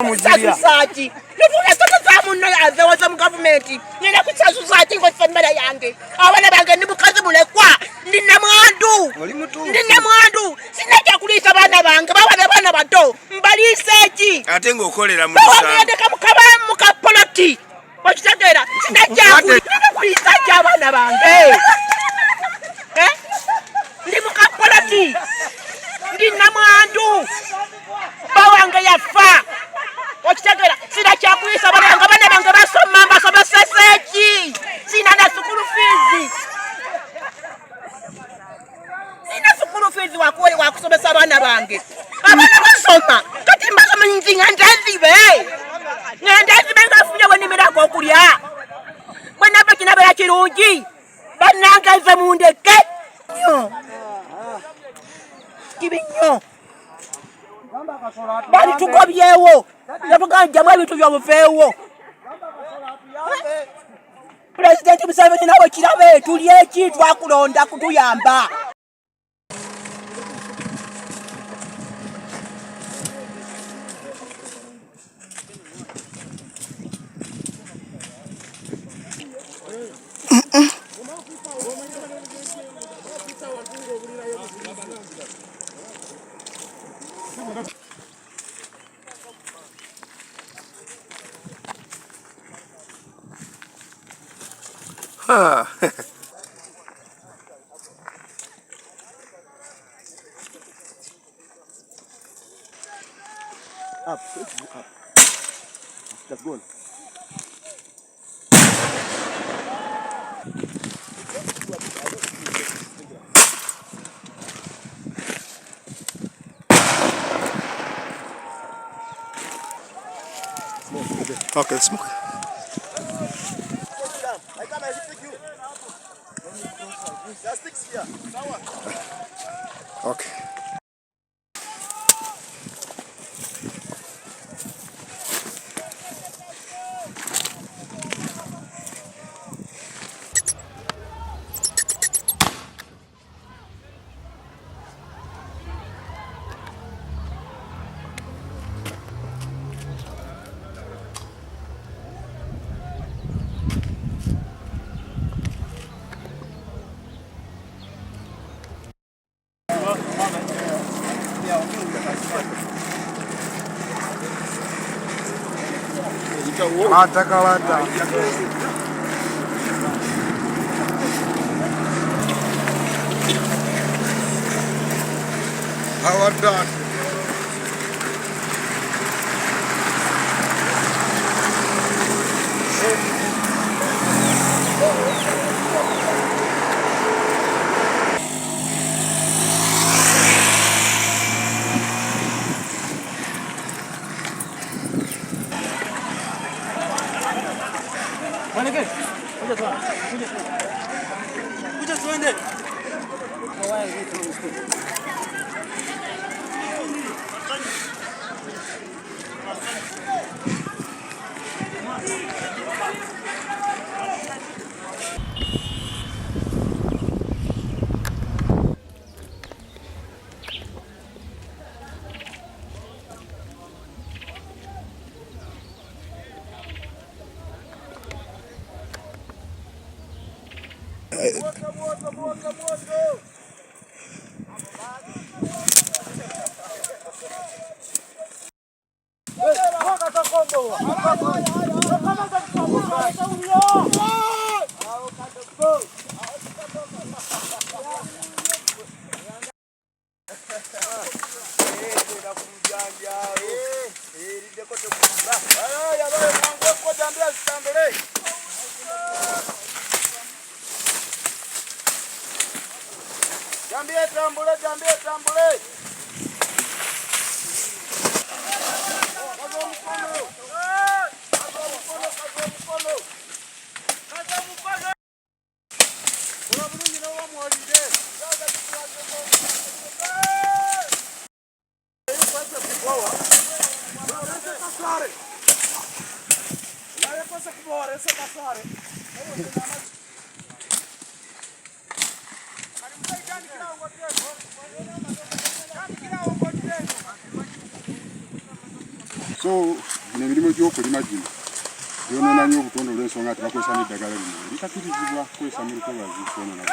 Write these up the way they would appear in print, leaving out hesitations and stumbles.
Society. Nifuna sote zamu no azewa za government. Nina kucha society kwa family yange. Abana bange nibukaze mulekwa. Ndina mwandu. Ndina mwandu. Sina kyakulisa bana bange. Bana bato. Mbaliseji. Ate ngokolera mulisa. Bagende kamukaba mukapoloti. Wakitegera. Sina kyakulisa bana bange. Ndi mukapoloti. Ndina mwandu. Bawange yafa. Wakitegera sina kyakulisa bana bange basoma seseji. Sina na school fees. Sina school fees wa kusomesa bana bange. Abana basoma kati mbasoma nzinga ndazibe. Ndazibe ngafunya bwe nimirako okulya. Bwana bakina bya kirungi. Bananga ze mundeke. Kibinyo. Bali tugobyewo. Yabuganja mwe bitu byobufeewo. President Museveni nabo kirabe tulye ki twakulonda kutuyamba. Up. Let's go. Okay, smoke. Okay. Kalata. How are done? Tambule. So emirimu gy'okulima gino gyonoona nnyo obutonde olw'ensonga nti bakozesa n'eddagala lino eritakirizibwa kukozesa mu lukolwazi kwonoona.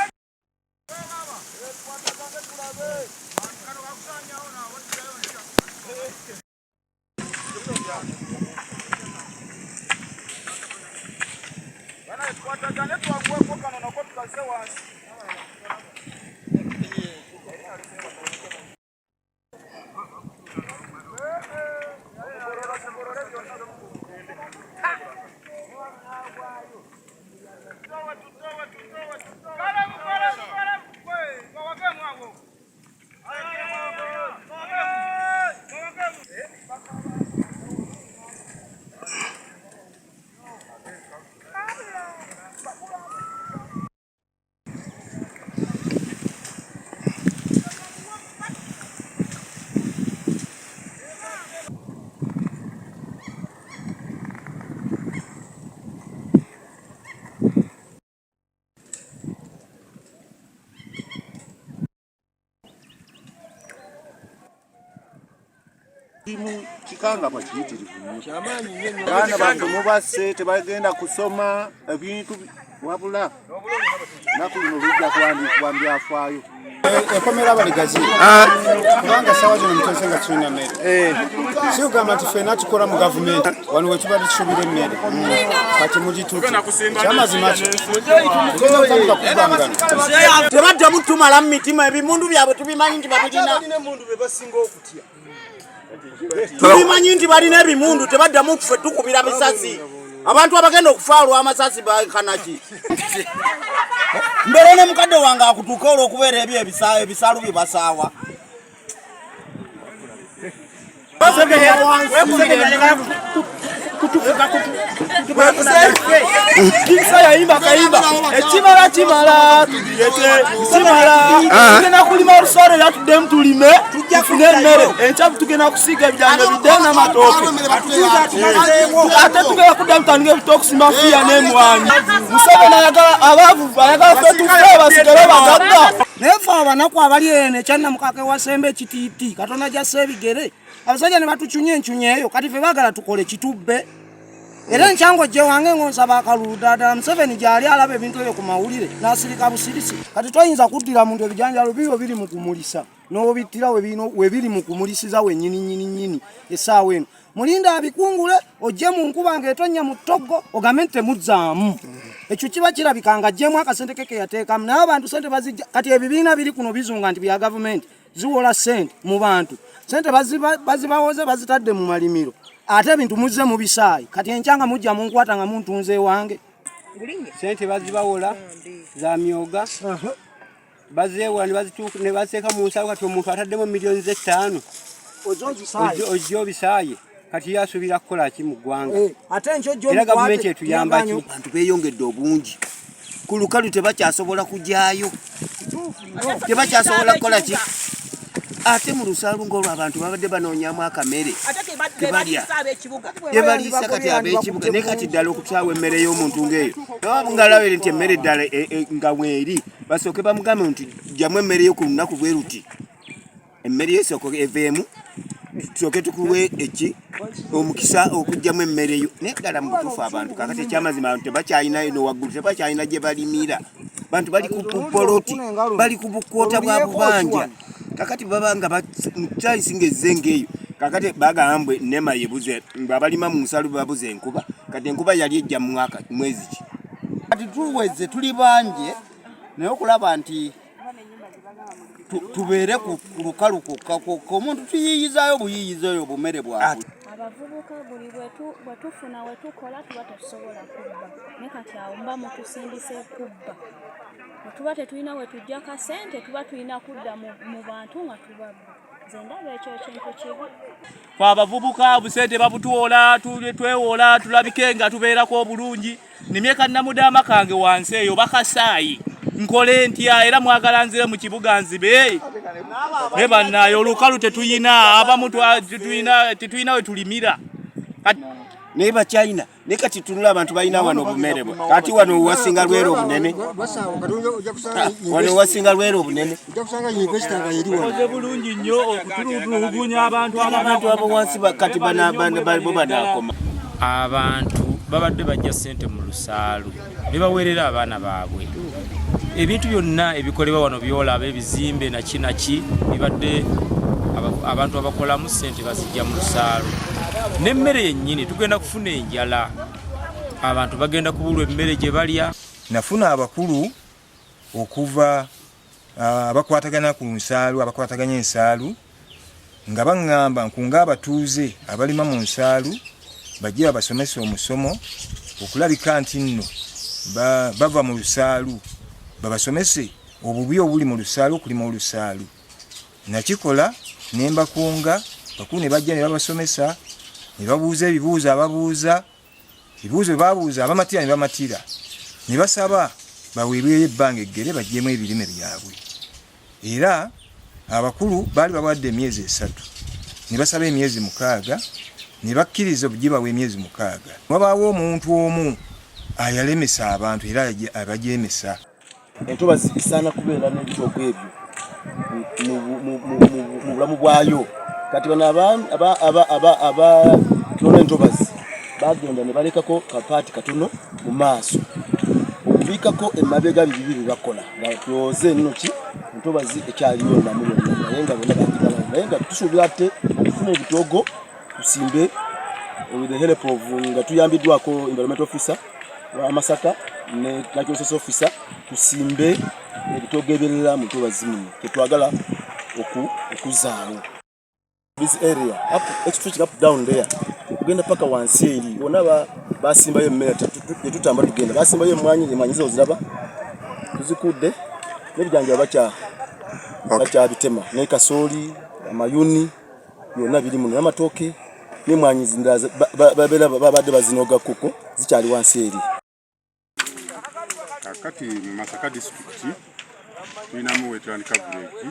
Kikanga pakiyitirivu baana bange mubase tebagenda kusoma ebintu wabula naku lino lujja kuwandiikibwa byafaayo ekomera abaligazi kubanga sawa zino mutose nga tulina mmere siugamba nti ffenna tukola mu gavumenti wano wetuba tusuubira emmere kati mugituuti kyamazima tebadda mutumala mu mitima ebimundu byabwe tubimanyi nti babulina tubimanyi nti balina ebimundu tebaddamu ffe tukubira bisasi abantu abagenda okufa olw'amasasi bakanaki mbere ne mukadde wange akutuuka olw'okubeera ebyo ebisaalu bye basaawa Kisa yaimba kaimba ekimala kimala tugiyete simala tugenda kulima olusoro yatuddemu tulime tufune emmere enkyafu tugenda kusiiga ebijanja biddenga amatooke ate tugenda kudda mutandika ebitookusimba fiya n'emwanyi Museveni ayagala abaavu ayagala ffe tufe basigale bagagga naye ffe abanaku abali eno ekyannamukaka ewasemba ekitiiti Katonda gyassa ebigere abasajja ne batucunya encunya eyo kati ffe baagala tukole kitubbe era enkyango gye wange ng'onsaba akalulu ddala Museveni gy'ali alaba ebintu ebyo ku mawulire n'asirika busirisi kati toyinza kuddira muntu ebijanjalo bibyo biri mu kumulisa n'obittira we biri mu kumulisiza wennyini essaawa eno mulinda abikungule ojje mu nkuba ng'etonnya mu ttoggo ogambe nti temuzzaamu ekyo kiba kirabika nga ajjemu akasente ke yateekamu naye abantu sente bazijja kati ebibiina biri kuno bizunga nti bya gavumenti ziwola sente mu bantu sente bazibawoze bazitadde mu malimiro ate ebintu muzze mu bisaayi kati enkyanga mujja munkwata nga muntunze ewange sente bazibawola za myoga bazeewola ne baziteeka mu nsawo kati omuntu ataddemu miliyoni ze 5 ojja obisaaye kati yasuubira kukola ki mu ggwanga era gavumenti etuyamba ki abantu beeyongedde obungi ku lukalu tebakyasobola kujyayo tebakyasobola kukola ki ate mu lusaalu ng'olwo abantu babadde banoonyamu akamere tebaliisa kati ab'ekibuga naye kati ddala okusaawa emmere y'omuntu ng'eyo ngalabire nti emmere ddala nga mweri basooke bamugambe nti jjamu emmere yo ku lunaku bwe ruti emmere yesooka eveemu tusooke tukuwe eki omukisa okugjamu emmere yo naye ddala mu butuufu abantu kakati ekyamazima abantu tebakyalina eno waggulu tebakyalina gye balimira bantu bali ku poloti bali ku bukwota bwa bubanja kakati baba nga mutayisi ng'ezzengeeyo kakati bagambwe nema yebuze abalima mu nsalu babuze enkuba kati enkuba yali ejja mu mwaka mwezi ki kati tuweze tuli banje naye okulaba nti tubeere ku lukalu kokka omuntu tuyiyizayo buyiyizayo obumere bwabwe abavubuka buli bwetufuna wetukola tuba tetusobola kubba naye kati awo mba mutusindise kubba tuba tetulina wetujja kasente tuba tulina kudda mu bantu nga tubabba nze ndaba ekyo ekintu kibi fe abavubuka busente babutuwola twewola tulabike nga tubeerako obulungi nimye kannamudaama kange wansi eyo bakasaayi nkole ntya era mwagala nzire mu kibuga nzibe ne bannayo olukalu tetuyina abamu tetuyina we tulimira naye Bachina ne kati tunula abantu balina wano obumere kati wano wasinga lwero obunene wano wasinga lwero obunene oze bulungi nnyo okutulugunya abantu abo wansi kati banakoma abantu babadde bajja ssente mu lusaalu ne baweerera abaana baabwe ebintu byonna ebikolebwa wano byolaba ebizimbe nakinaki bibadde abantu abakolamu ssente bazijja mu lusaalu n'emmere yennyini tugenda kufuna enjala abantu bagenda kubulwa emmere gye balya. Nafuna abakulu okuva abakwatagana ku nsaalu abakwataganya ensaalu nga baŋŋamba nkunga abatuuze abalima mu nsaalu bajje babasomesa omusomo okulabika nti nno bava mu lusaalu babasomese obubi obuli mu lusaalu okulima olusaalu. Nakikola ne mbakunga bakulu ne bajja ne babasomesa ne babuuza ebibuuzo ababuuza ebibuuzo babuuza abamatira ne bamatira ne basaba baweebweyo ebbanga eggere bajjemu ebirime byabwe. Era abakulu baali bawadde emyezi 3 ne basaba emyezi 6 ne bakkiriza obugibawa emyezi 6. Wabaawo omuntu omu ayalemesa abantu era abajeemesa. Entobazi isaana kubeera n'ebitoogo ebyo mu bulamu bwayo. Kati bano abatona entobazi bagenda ne balekako kapaati katono mu maaso okubiikako emabega bibiri bakola nga tulowooze nno ki entobazi ekyaliyo namu yonna naye nga bonna bagigala naye nga tusuubira ate tufuna ebitoogo tusimbe with the help of nga tuyambiddwako environment officer wa Masaka ne National Resource Officer tusimbe ebitoogo ebirala mu ntobazi muno tetwagala okuzaawo. This area up stretching up down there tugenda paka wansi eri bona basimbayo emmere tetutamba tugenda basimbayo emwanyi zo ziraba tuzikudde n'ebijanja bacha bitema ne kasooli amayuni yonna biri muno n'amatooke n'emwanyi zindaza babadde bazinoga kuko zikyali wansi eri. Kakati Masaka district tulinamu wetland coverage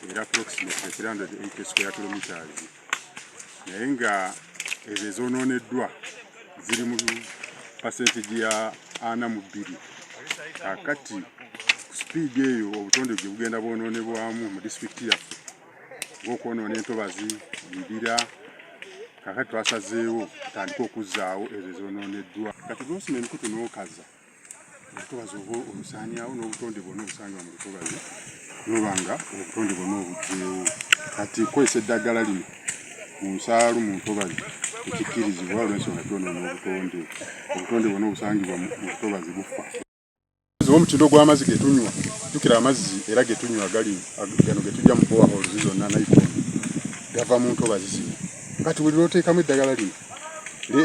era approximately 380 square kilometers. Naye nga ezo zonooneddwa ziri mu percentage ya 42. Kakati speed eyo obutonde gye bugenda bwonoonebwamu mu district yaffe ng'okwonoona entobazi mbira. Kakati twasazeewo tutandika okuzzaawo ezo zonooneddwa. Kati gwosima emikutu n'okaza entobazi oba olusaanyawo n'obutonde bwonna obusangibwa mu lutobazi nobanga obutonde bwonna obugyeewo. Kati kwesa eddagala lino mu nsaalu mu ntobazi ekikkirizibwa olw'ensonga tyonoona obutonde bwonna obusangibwa mu lutobazi bufa. Omutindo gw'amazzi ge tunywa jjukira amazzi era ge tunywa gano ge tujja mu borehole zonna nayikondo gava mu ntobazi zino. Kati buli lw'oteekamu eddagala lino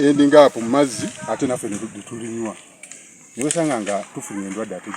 ending up mu mazzi ate naffe ne tulinywa ne wesanga nga tufunye endwadde ate